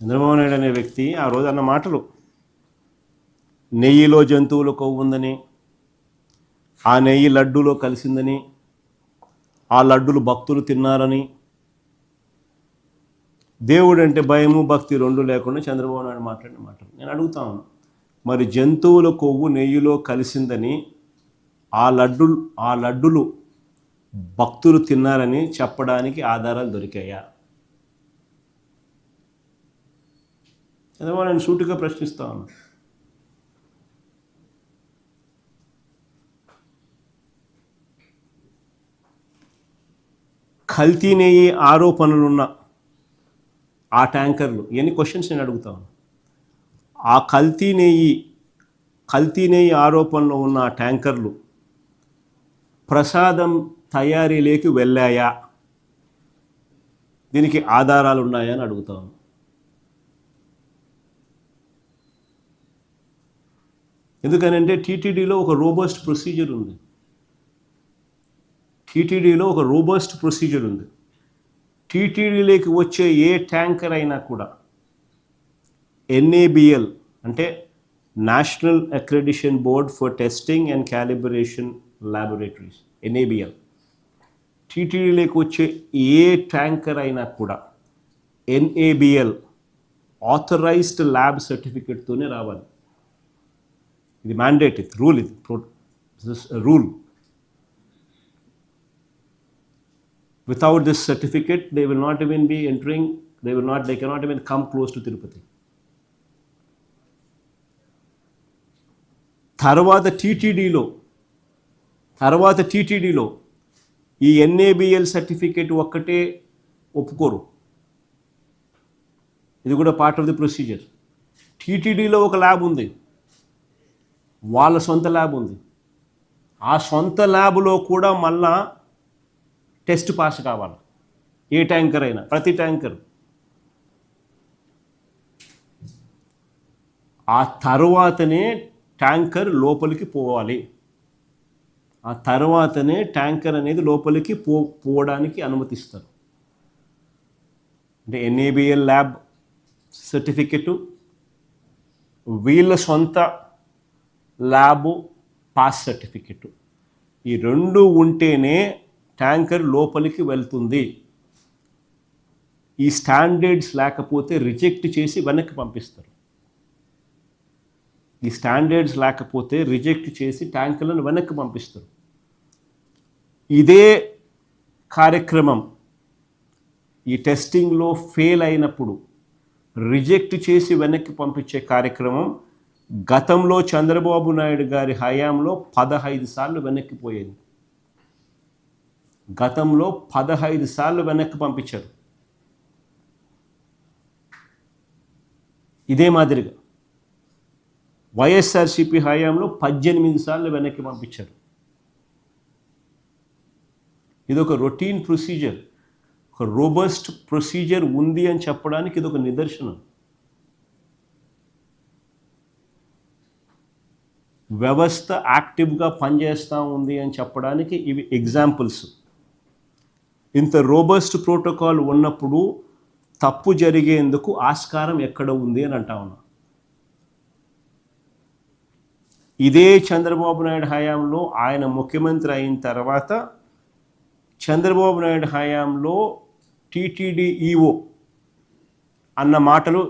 చంద్రబాబు నాయుడు అనే వ్యక్తి ఆ రోజు అన్న మాటలు, నెయ్యిలో జంతువుల కొవ్వు ఉందని, ఆ నెయ్యి లడ్డూలో కలిసిందని, ఆ లడ్డులు భక్తులు తిన్నారని, దేవుడు అంటే భయము భక్తి రెండు లేకుండా చంద్రబాబు నాయుడు మాట్లాడిన మాటలు. నేను అడుగుతాను, మరి జంతువుల కొవ్వు నెయ్యిలో కలిసిందని ఆ లడ్డులు భక్తులు తిన్నారని చెప్పడానికి ఆధారాలు దొరికాయా? చంద్రబాబు నేను సూటిగా ప్రశ్నిస్తా ఉన్నా. కల్తీ నెయ్యి ఆరోపణలున్న ఆ ట్యాంకర్లు, ఎన్ని క్వశ్చన్స్ నేను అడుగుతాను. ఆ కల్తీ నెయ్యి ఆరోపణలో ఉన్న ఆ ట్యాంకర్లు ప్రసాదం తయారీలోకి వెళ్ళాయా? దీనికి ఆధారాలు ఉన్నాయా అని అడుగుతాను. ఎందుకనంటే టీటీడీలో ఒక రోబస్ట్ ప్రొసీజర్ ఉంది. టీటీడీలోకి వచ్చే ఏ ట్యాంకర్ అయినా కూడా NABL అంటే national accreditation board for testing and calibration laboratories, NABL, టీటీడీలోకి వచ్చే ఏ ట్యాంకర్ అయినా కూడా NABL ఆథరైజ్డ్ ల్యాబ్ సర్టిఫికేట్తోనే రావాలి. ఇది మ్యాండేట్, ఇది rule, rule. Without this certificate, they will not even be entering, they cannot even come close to Tirupati. తర్వాత టీటీడీలో ఈ NABL certificate ఒక్కటే ఒప్పుకోరు. ఇది కూడా పార్ట్ ఆఫ్ ది ప్రొసీజర్. టీటీడీలో ఒక ల్యాబ్ ఉంది, వాళ్ళ సొంత ల్యాబ్ ఉంది. ఆ సొంత ల్యాబ్లో కూడా మళ్ళా టెస్ట్ పాస్ కావాలి. ఏ ట్యాంకర్ అయినా, ప్రతి ట్యాంకర్. ఆ తర్వాతనే ట్యాంకర్ లోపలికి పోవాలి. ఆ తర్వాతనే ట్యాంకర్ అనేది లోపలికి పోవడానికి అనుమతిస్తారు. అంటే NABL ల్యాబ్ సర్టిఫికెటు, వీళ్ళ సొంత ల్యాబు పాస్ సర్టిఫికెటు, ఈ రెండు ఉంటేనే ట్యాంకర్ లోపలికి వెళ్తుంది. ఈ స్టాండర్డ్స్ లేకపోతే రిజెక్ట్ చేసి వెనక్కి పంపిస్తారు. ట్యాంకర్లను వెనక్కి పంపిస్తారు. ఇదే కార్యక్రమం ఈ టెస్టింగ్లో ఫెయిల్ అయినప్పుడు రిజెక్ట్ చేసి వెనక్కి పంపించే కార్యక్రమం గతంలో చంద్రబాబు నాయుడు గారి హయాంలో 15 సార్లు వెనక్కిపోయేది. 15 సార్లు వెనక్కి పంపించారు. ఇదే మాదిరిగా వైఎస్ఆర్సీపీ హయాంలో 18 సార్లు వెనక్కి పంపించారు. ఇది ఒక రొటీన్ ప్రొసీజర్, ఒక రోబస్ట్ ప్రొసీజర్ ఉంది అని చెప్పడానికి ఇది ఒక నిదర్శనం. వ్యవస్థ యాక్టివ్గా పనిచేస్తూ ఉంది అని చెప్పడానికి ఇవి ఎగ్జాంపుల్స్. ఇంత రోబస్ట్ ప్రోటోకాల్ ఉన్నప్పుడు తప్పు జరిగేందుకు ఆస్కారం ఎక్కడ ఉంది అని అంటా ఉన్నా. ఇదే చంద్రబాబు నాయుడు హయాంలో, ఆయన ముఖ్యమంత్రి అయిన తర్వాత చంద్రబాబు నాయుడు హయాంలో టీటీడీ ఈఓ అన్న మాటలు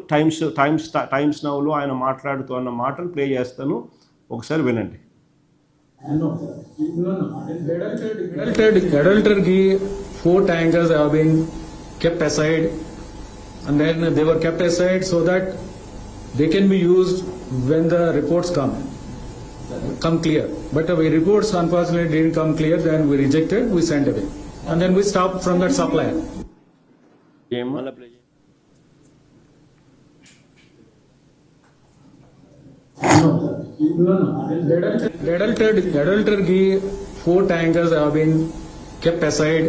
టైమ్స్ నౌలో ఆయన మాట్లాడుతూ అన్న మాటలు ప్లే చేస్తాను, ఒకసారి వినండి. Adultery 4 tankers have been kept aside, and then they were kept aside so that they can be used when the reports come clear. But the reports unfortunately didn't come clear. Then we rejected, we sent away, and then we stopped from that supplier. Adultery 4 tankers have been kept aside,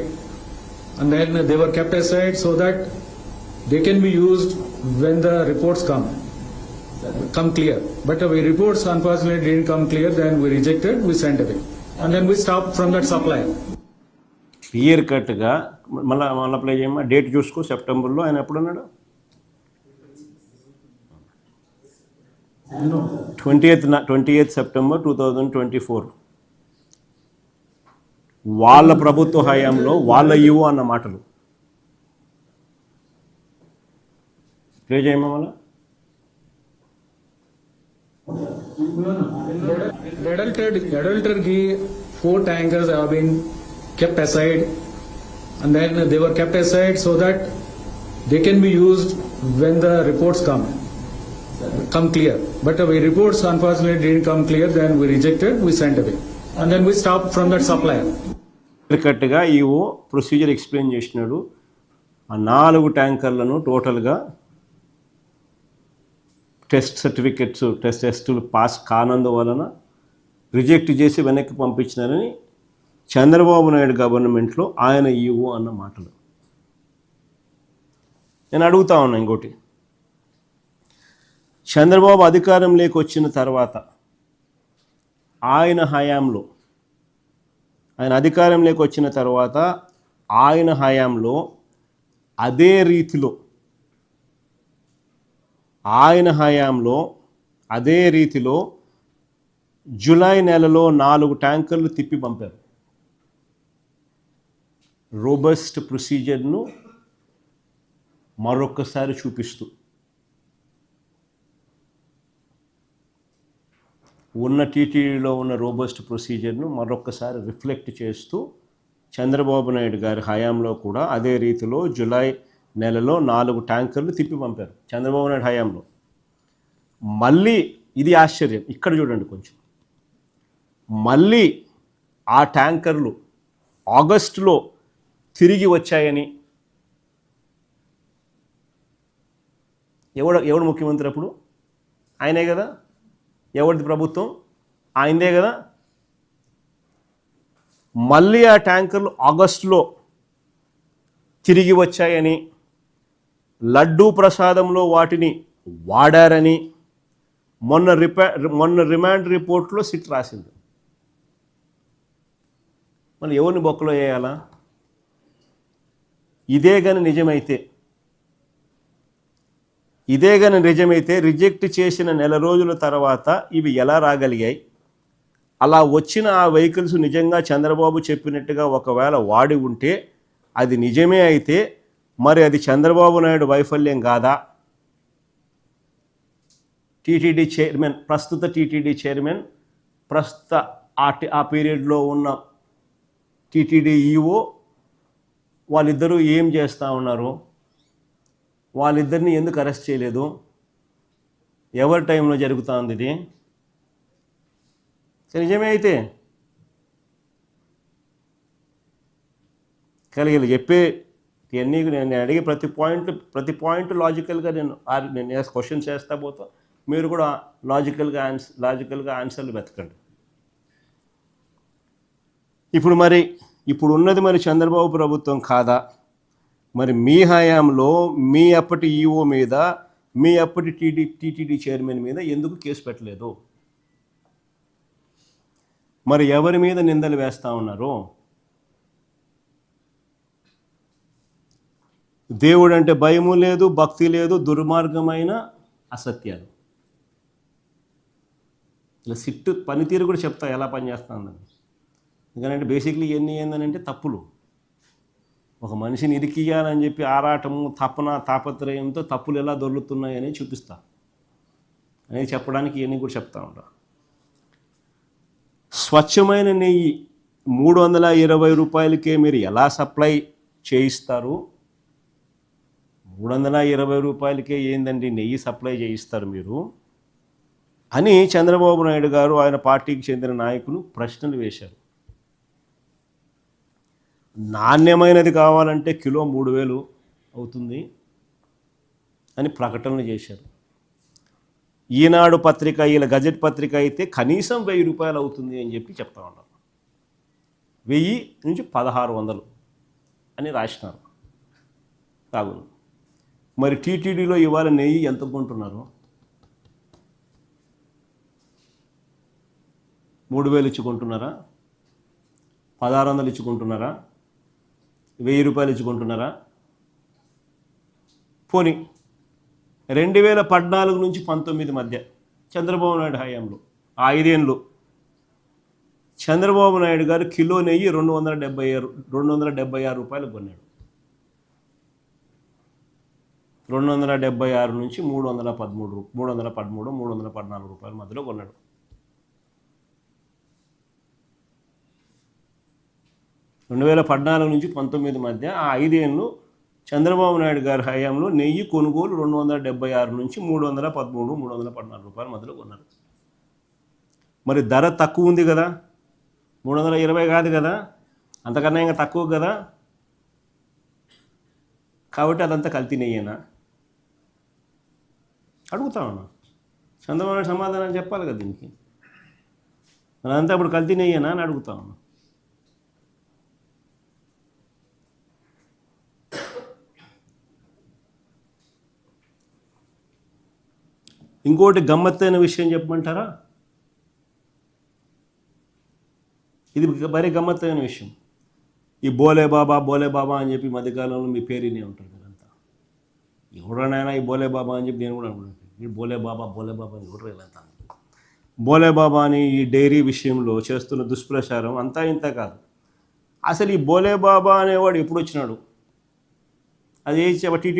and then they were kept aside so that they can be used when the reports come clear. But the reports unfortunately didn't come clear. Then we rejected, we sent away, and then we stopped from that supplier. Clear కట్గా మళ్ళీ play చేయమ్మా. Date చూసుకో, సెప్టెంబర్లో ఆయన ఎప్పుడు అన్నాడు? 28th September 2024 వాళ్ళ ప్రభుత్వ హయాంలో వాళ్ళ ఇవ్వు అన్న మాటలు ప్లే చేయమా మళ్ళా Adultery 4 tankers have been kept aside, and then they were kept aside so that they can be used when the reports come clear. But the reports unfortunately didn't come clear. Then we rejected, we sent away, and then we stopped from that supplier. కరెక్ట్గా EO procedure explain చేసినాడు. ఆ 4 ట్యాంకర్లను టోటల్గా టెస్టులు pass కానందువలన reject చేసి వెనక్కి పంపించినారని చంద్రబాబు నాయుడు గవర్నమెంట్లో ఆయన EO అన్న మాటలు. నేను అడుగుతా ఉన్నా ఇంకోటి, చంద్రబాబు అధికారంలోకి వచ్చిన తర్వాత ఆయన అధికారంలోకి వచ్చిన తర్వాత ఆయన హయాంలో అదే రీతిలో జూలై నెలలో 4 ట్యాంకర్లు తిప్పి పంపారు. రోబస్ట్ ప్రొసీజర్ను మరొక్కసారి చూపిస్తూ ఉన్న టీటీడీలో ఉన్న రోబస్ట్ ప్రొసీజర్ను మరొక్కసారి రిఫ్లెక్ట్ చేస్తూ చంద్రబాబు నాయుడు గారి హయాంలో కూడా అదే రీతిలో జూలై నెలలో 4 ట్యాంకర్లు తిప్పి పంపారు చంద్రబాబు నాయుడు హయాంలో. మళ్ళీ ఇది ఆశ్చర్యం, ఇక్కడ చూడండి కొంచెం, మళ్ళీ ఆ ట్యాంకర్లు ఆగస్టులో తిరిగి వచ్చాయని ఎవడు ముఖ్యమంత్రి అప్పుడు? ఆయనే కదా. ఎవరిది ప్రభుత్వం? ఆయనదే కదా. మళ్ళీ ఆ ట్యాంకర్లు ఆగస్టులో తిరిగి వచ్చాయని, లడ్డూ ప్రసాదంలో వాటిని వాడారని మొన్న రిమాండ్ రిపోర్ట్లో సిట్ రాసింది. మళ్ళీ ఎవరిని బొక్కలో వేయాలా? ఇదే కానీ నిజమైతే రిజెక్ట్ చేసిన నెల రోజుల తర్వాత ఇవి ఎలా రాగలిగాయి? అలా వచ్చిన ఆ వెహికల్స్ నిజంగా చంద్రబాబు చెప్పినట్టుగా ఒకవేళ వాడి ఉంటే అది నిజమే అయితే మరి అది చంద్రబాబు నాయుడు వైఫల్యం కాదా? ప్రస్తుత టీటీడీ చైర్మన్, ప్రస్తుత ఆ పీరియడ్లో ఉన్న టీటీడీ ఈఓ వాళ్ళిద్దరూ ఏం చేస్తూ ఉన్నారు? వాళ్ళిద్దరిని ఎందుకు అరెస్ట్ చేయలేదు? ఎవరి టైంలో జరుగుతుంది ఇది? నిజమే అయితే కలిగి చెప్పే ఇవన్నీ నేను అడిగే ప్రతి పాయింట్ లాజికల్గా నేను క్వశ్చన్స్ చేస్తా పోతా, మీరు కూడా లాజికల్గా ఆన్సర్లు వెతకండి. ఇప్పుడు ఉన్నది మరి చంద్రబాబు ప్రభుత్వం కాదా? మరి మీ హయాంలో మీ అప్పటి ఈఓ మీద, మీ అప్పటి టీటీడీ చైర్మన్ మీద ఎందుకు కేసు పెట్టలేదు? మరి ఎవరి మీద నిందలు వేస్తూ ఉన్నారు? దేవుడు అంటే భయము లేదు, భక్తి లేదు, దుర్మార్గమైన అసత్యాలు. ఇలా సిట్టు పనితీరు కూడా చెప్తా ఎలా పనిచేస్తుందని. ఎందుకంటే బేసిక్లీ ఏంటంటే తప్పులు. ఒక మనిషిని ఇరికియాలని చెప్పి ఆరాటము, తాపత్రయంతో తప్పులు ఎలా దొర్లుతున్నాయని చూపిస్తా అనేది చెప్పడానికి ఇవన్నీ కూడా చెప్తా ఉంటా. స్వచ్ఛమైన నెయ్యి 320 రూపాయలకే మీరు ఎలా సప్లై చేయిస్తారు? 320 రూపాయలకే ఏందండి నెయ్యి సప్లై చేయిస్తారు మీరు అని చంద్రబాబు నాయుడు గారు ఆయన పార్టీకి చెందిన నాయకులు ప్రశ్నలు వేశారు. నాణ్యమైనది కావాలంటే కిలో 3,000 అవుతుంది అని ప్రకటనలు చేశారు. ఈనాడు పత్రిక, వీళ్ళ గజెట్ పత్రిక అయితే కనీసం 1,000 రూపాయలు అవుతుంది అని చెప్పి చెప్తా ఉన్నారు. 1000 నుంచి 1,600 అని రాసినారు కాగును. మరి టీటీడీలో ఇవాళ నెయ్యి ఎంత కొంటున్నారు? 3,000 ఇచ్చుకుంటున్నారా? 1,600 ఇచ్చుకుంటున్నారా? 1,000 రూపాయలు ఇచ్చుకుంటున్నారా? పోనీ 2014 నుంచి 19 మధ్య చంద్రబాబు నాయుడు హయాంలో. ఆ 5 ఏళ్ళు చంద్రబాబు నాయుడు గారు కిలో నెయ్యి 276 రూపాయలు కొన్నాడు. 276 నుంచి 313 314 రూపాయల మధ్యలో కొన్నాడు. రెండు 2014 నుంచి 19 మధ్య ఆ 5 ఏళ్ళు చంద్రబాబు నాయుడు గారి హయాంలో నెయ్యి కొనుగోలు 276 నుంచి 314 రూపాయల మధ్యలో కొన్నారు. మరి ధర తక్కువ ఉంది కదా, 320 కాదు కదా, అంతకన్నా ఇంకా తక్కువ కదా, కాబట్టి అదంతా కల్తీ నెయ్యేనా అడుగుతా ఉన్నా. చంద్రబాబు నాయుడు సమాధానం చెప్పాలి కదా దీనికి. అదంతా ఇప్పుడు కల్తీ నెయ్యేనా అని అడుగుతా ఉన్నా. ఇంకోటి గమ్మత్తైన విషయం చెప్పమంటారా? ఇది మరీ గమ్మత్తైన విషయం. ఈ బోలే బాబా అని చెప్పి మధ్యకాలంలో మీ పేరునే ఉంటారు కదంతా. ఎవడనైనా ఈ బోలే బాబా అని చెప్పి నేను కూడా అనుకుంటాను. ఈ బోలే బాబా అని ఎవరు వెళ్తాను. బోలే బాబా అని ఈ డైరీ విషయంలో చేస్తున్న దుష్ప్రచారం అంతా ఇంత కాదు. అసలు ఈ బోలే బాబా అనేవాడు ఎప్పుడు వచ్చినాడు? అది టీటీ